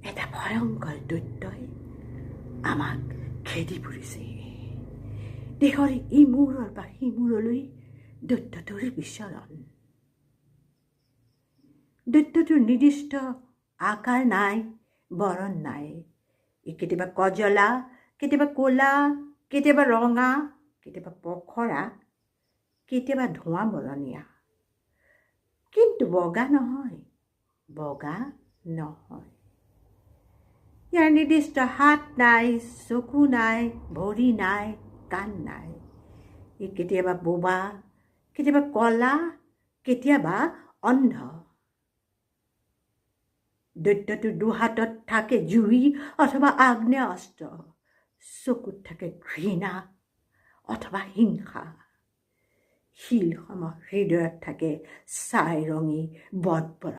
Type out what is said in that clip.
এটা ভয়ংকৰ দৈত্যই আমাক খেদি ফুৰিছে। দেশৰ ইমূৰৰ পৰা সিমূৰলৈ দৈত্যটোৰ বিচৰণ। দৈত্যটোৰ নিৰ্দিষ্ট আকাৰ নাই, বৰণ নাই। ই কেতিয়াবা কজলা, কেতিয়াবা ক'লা, কেতিয়াবা ৰঙা, কেতিয়াবা পখৰা, কেতিয়াবা ধোঁৱা বৰণীয়া, কিন্তু বগা নহয়, বগা নহয়। ইয়াৰ নিৰ্দিষ্ট হাত নাই, চকু নাই, ভৰি নাই, কাণ নাই। ই কেতিয়াবা বোবা, কেতিয়াবা কলা, কেতিয়াবা অন্ধ। দৈত্যটোৰ দুহাতত থাকে জুই অথবা আগ্নেয়াস্ত্ৰ, চকুত থাকে ঘৃণা অথবা হিংসা, শিলসম হৃদয়ত থাকে ছাই ৰঙী বদবৰা।